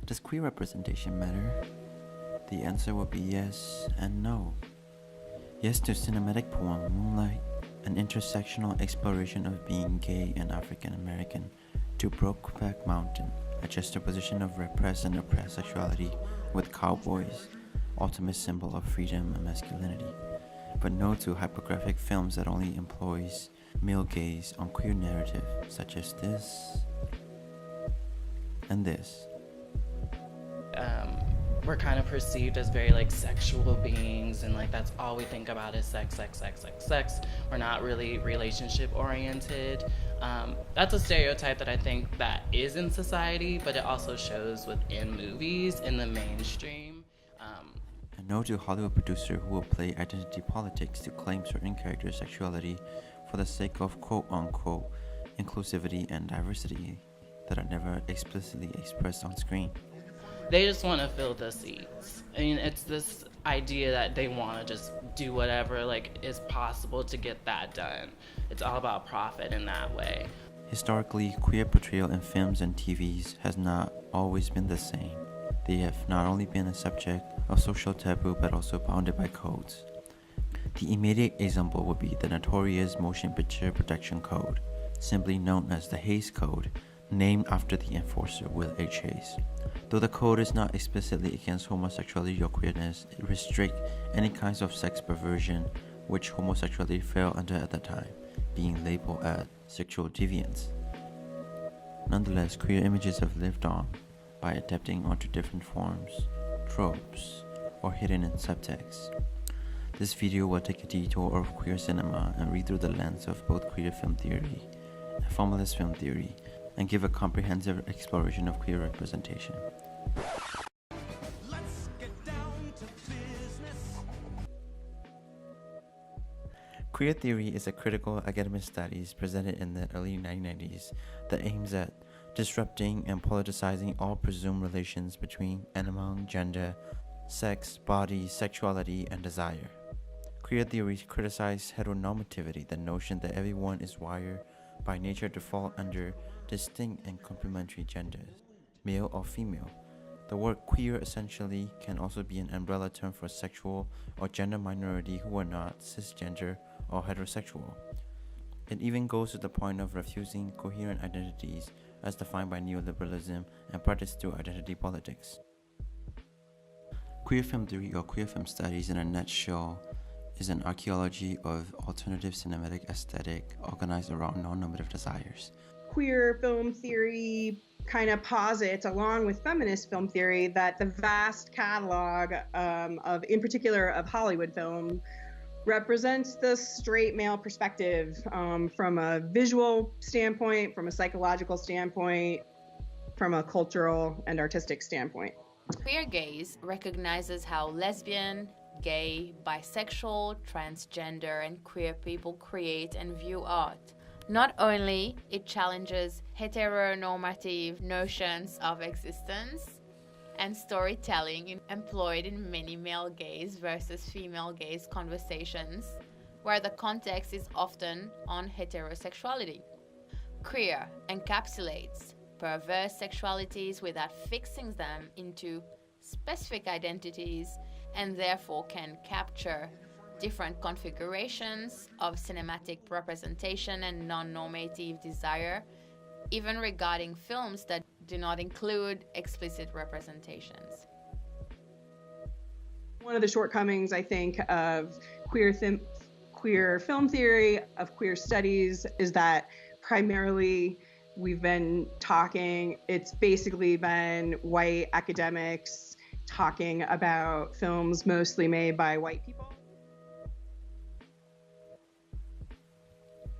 Does queer representation matter? The answer would be yes and no. Yes to cinematic poem Moonlight, an intersectional exploration of being gay and African American, to Brokeback Mountain, a juxtaposition of repressed and oppressed sexuality with cowboys, ultimate symbol of freedom and masculinity. But no to hypographic films that only employs male gaze on queer narrative, such as this and this. We're kind of perceived as very like sexual beings, and like that's all we think about is sex, sex, sex, sex, sex. We're not really relationship oriented. That's a stereotype that I think that is in society, but it also shows within movies in the mainstream. And no to Hollywood producer who will play identity politics to claim certain characters' sexuality for the sake of quote-unquote inclusivity and diversity that are never explicitly expressed on screen. They just want to fill the seats. I mean, it's this idea that they want to just do whatever like is possible to get that done. It's all about profit in that way. Historically, queer portrayal in films and TVs has not always been the same. They have not only been a subject of social taboo but also bounded by codes. The immediate example would be the notorious Motion Picture Production Code, simply known as the Hays Code, named after the enforcer Will H. Hays. Though the code is not explicitly against homosexuality or queerness, it restricts any kinds of sex perversion which homosexuality fell under at the time, being labeled as sexual deviance. Nonetheless, queer images have lived on by adapting onto different forms, tropes, or hidden in subtext. This video will take a detour of queer cinema and read through the lens of both queer film theory and formalist film theory, and give a comprehensive exploration of queer representation. Let's get down to business. Queer theory is a critical academic studies presented in the early 1990s that aims at disrupting and politicizing all presumed relations between and among gender, sex, body, sexuality, and desire. Queer theories criticize heteronormativity, the notion that everyone is wired by nature to fall under distinct and complementary genders, male or female. The word queer essentially can also be an umbrella term for sexual or gender minority who are not cisgender or heterosexual. It even goes to the point of refusing coherent identities as defined by neoliberalism and practiced through identity politics. Queer film theory or queer film studies in a nutshell is an archaeology of alternative cinematic aesthetic organized around non-normative desires. Queer film theory kind of posits, along with feminist film theory, that the vast catalog in particular of Hollywood film, represents the straight male perspective from a visual standpoint, from a psychological standpoint, from a cultural and artistic standpoint. Queer gaze recognizes how lesbian, gay, bisexual, transgender, and queer people create and view art. Not only it challenges heteronormative notions of existence and storytelling employed in many male gaze versus female gaze conversations, where the context is often on heterosexuality. Queer encapsulates perverse sexualities without fixing them into specific identities, and therefore can capture different configurations of cinematic representation and non-normative desire, even regarding films that do not include explicit representations. One of the shortcomings, I think, of queer film theory, of queer studies, is that primarily it's basically been white academics talking about films mostly made by white people.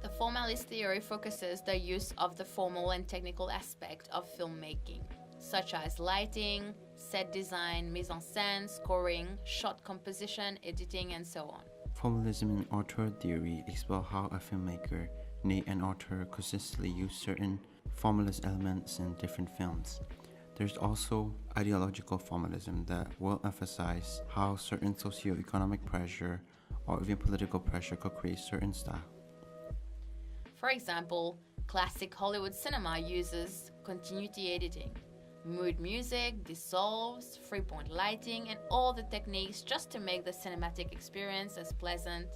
The formalist theory focuses the use of the formal and technical aspect of filmmaking, such as lighting, set design, mise en scène, scoring, shot composition, editing, and so on. Formalism and auteur theory explore how a filmmaker, nay an author, consistently use certain formalist elements in different films. There's also ideological formalism that will emphasize how certain socio-economic pressure or even political pressure could create certain style. For example, classic Hollywood cinema uses continuity editing, Mood music, dissolves, 3-point lighting, and all the techniques just to make the cinematic experience as pleasant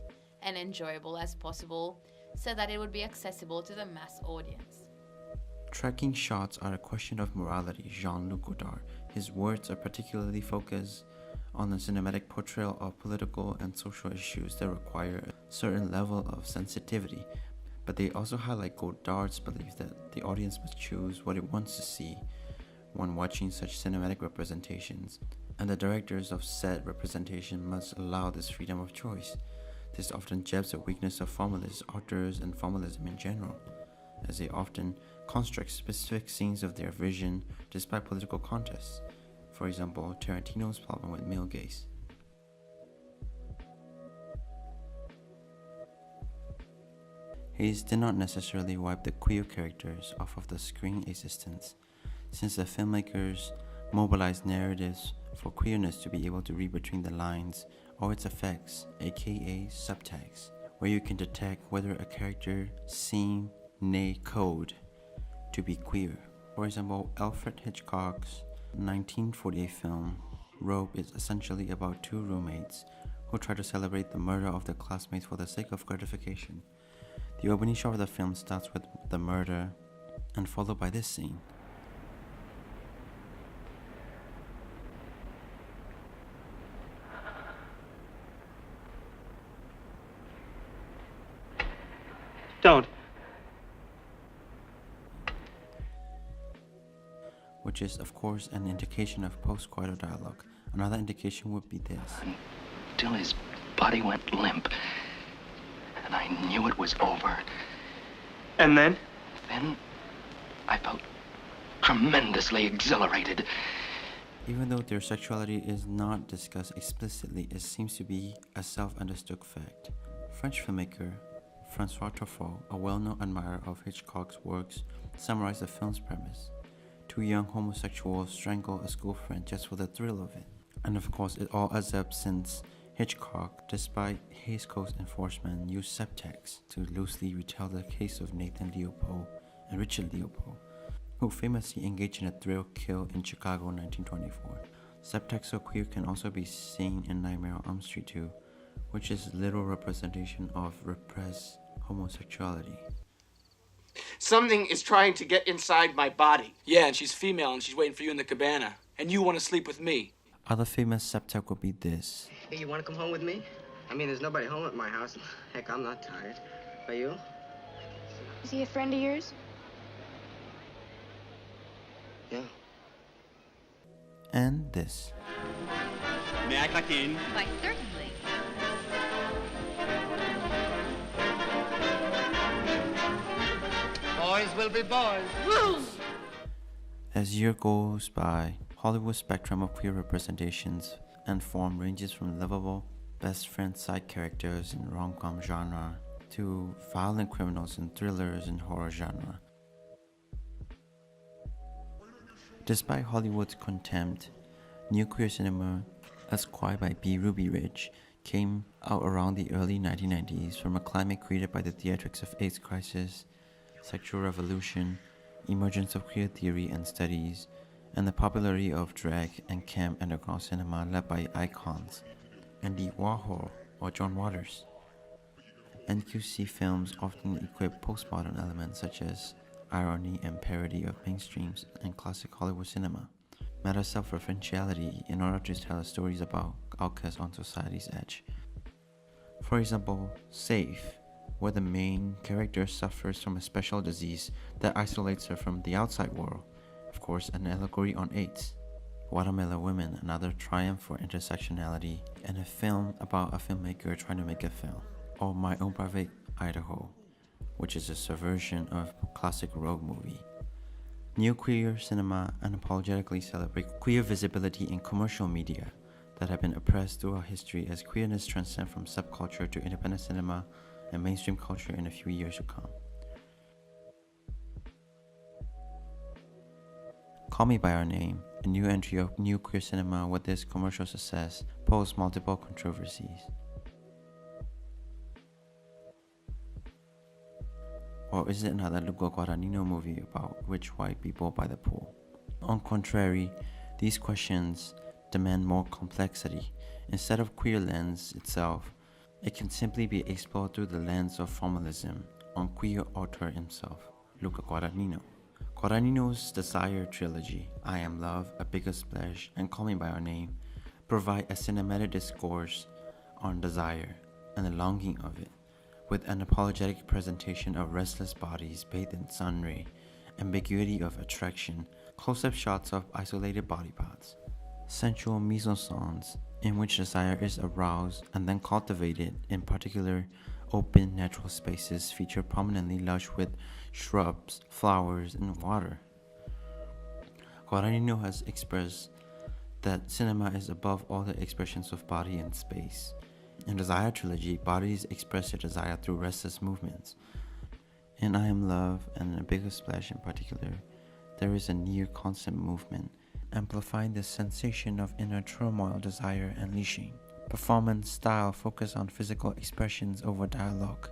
and enjoyable as possible so that it would be accessible to the mass audience. Tracking shots are a question of morality, Jean-Luc Godard. His words are particularly focused on the cinematic portrayal of political and social issues that require a certain level of sensitivity, but they also highlight Godard's belief that the audience must choose what it wants to see when watching such cinematic representations, and the directors of said representation must allow this freedom of choice. This often jabs a weakness of formalist authors and formalism in general, as they often construct specific scenes of their vision despite political context. For example, Tarantino's problem with male gaze. Hayes did not necessarily wipe the queer characters off of the screen existence, since the filmmakers mobilized narratives for queerness to be able to read between the lines or its effects, aka subtext, where you can detect whether a character seem, nay code, to be queer. For example, Alfred Hitchcock's 1948 film Rope is essentially about two roommates who try to celebrate the murder of their classmates for the sake of gratification. The opening shot of the film starts with the murder and followed by this scene. Don't. Which is, of course, an indication of post-coital dialogue. Another indication would be this. Until his body went limp, and I knew it was over. And then? Then I felt tremendously exhilarated. Even though their sexuality is not discussed explicitly, it seems to be a self-understood fact. French filmmaker Francois Truffaut, a well-known admirer of Hitchcock's works, summarized the film's premise. Two young homosexuals strangle a school friend just for the thrill of it. And of course, it all adds up since Hitchcock, despite Hays Code's enforcement, used subtext to loosely retell the case of Nathan Leopold and Richard Leopold, who famously engaged in a thrill kill in Chicago in 1924. Subtext so queer can also be seen in Nightmare on Elm Street 2, which is literal representation of repressed homosexuality. Something is trying to get inside my body. Yeah, and she's female and she's waiting for you in the cabana. And you want to sleep with me. Other famous subtext would be this. Hey, you want to come home with me? I mean, there's nobody home at my house. Heck, I'm not tired. Are you? Is he a friend of yours? Yeah. And this. May I cut in? Why, certainly. Boys will be boys. As year goes by, Hollywood's spectrum of queer representations and form ranges from lovable best friend side characters in rom-com genre to violent criminals in thrillers and horror genre. Despite Hollywood's contempt, new queer cinema, as coined by B. Ruby Ridge, came out around the early 1990s from a climate created by the theatrics of AIDS crisis, sexual revolution, emergence of queer theory and studies, and the popularity of drag and camp underground cinema led by icons Andy Warhol or John Waters. NQC films often equip postmodern elements such as irony and parody of mainstreams and classic Hollywood cinema, meta self-referentiality in order to tell stories about outcasts on society's edge. For example, Safe, where the main character suffers from a special disease that isolates her from the outside world, of course an allegory on AIDS. Watermelon Women, another triumph for intersectionality, and a film about a filmmaker trying to make a film. Or My Own Private Idaho, which is a subversion of classic road movie. New queer cinema unapologetically celebrate queer visibility in commercial media that have been oppressed throughout history as queerness transcends from subculture to independent cinema and mainstream culture in a few years to come. Call Me By Our Name, a new entry of new queer cinema with this commercial success, posed multiple controversies. Or is it another Lugo Guadagnino movie about rich white people by the pool? On contrary, these questions demand more complexity. Instead of queer lens itself, it can simply be explored through the lens of formalism on queer author himself, Luca Guadagnino. Guadagnino's Desire trilogy, I Am Love, A Bigger Splash, and Call Me By Your Name, provide a cinematic discourse on desire and the longing of it, with an apologetic presentation of restless bodies bathed in sun ray, ambiguity of attraction, close-up shots of isolated body parts, sensual mise-en-scenes in which desire is aroused and then cultivated in particular open natural spaces feature prominently lush with shrubs, flowers, and water. Guadagnino has expressed that cinema is above all the expressions of body and space. In Desire trilogy, bodies express their desire through restless movements. In I Am Love, and in A Bigger Splash in particular, there is a near constant movement, amplifying the sensation of inner turmoil, desire, and leashing. Performance style focused on physical expressions over dialogue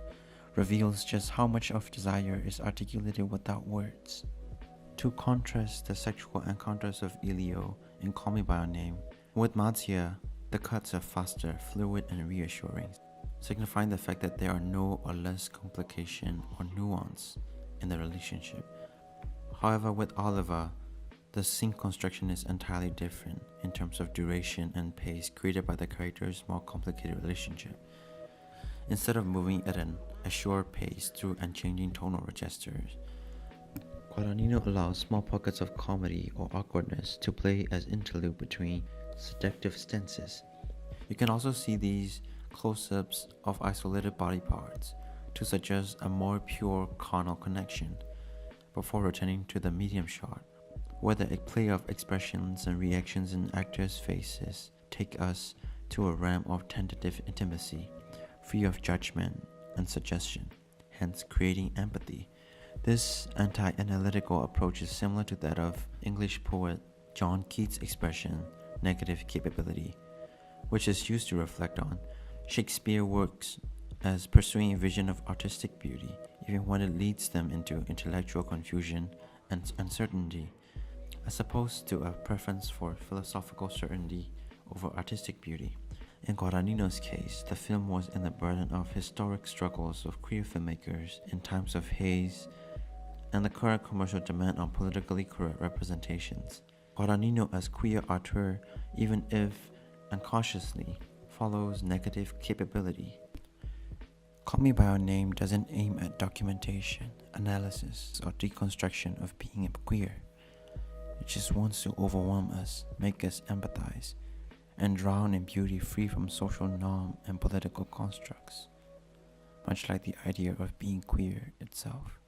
reveals just how much of desire is articulated without words. To contrast the sexual encounters of Elio in Call Me By Your Name, with Marzia, the cuts are faster, fluid, and reassuring, signifying the fact that there are no or less complication or nuance in the relationship. However, with Oliver, the scene construction is entirely different in terms of duration and pace created by the character's more complicated relationship. Instead of moving at an assured pace through unchanging tonal registers, Guadagnino allows small pockets of comedy or awkwardness to play as interlude between seductive stances. You can also see these close-ups of isolated body parts to suggest a more pure carnal connection, before returning to the medium shot, where the play of expressions and reactions in actors' faces take us to a realm of tentative intimacy, free of judgment and suggestion, hence creating empathy. This anti-analytical approach is similar to that of English poet John Keats' expression, negative capability, which is used to reflect on Shakespeare works as pursuing a vision of artistic beauty, even when it leads them into intellectual confusion and uncertainty, as opposed to a preference for philosophical certainty over artistic beauty. In Guadagnino's case, the film was in the burden of historic struggles of queer filmmakers in times of haze and the current commercial demand on politically correct representations. Guadagnino as queer auteur, even if unconsciously, follows negative capability. Call Me By Your Name doesn't aim at documentation, analysis, or deconstruction of being queer. It just wants to overwhelm us, make us empathize, and drown in beauty free from social norm and political constructs, much like the idea of being queer itself.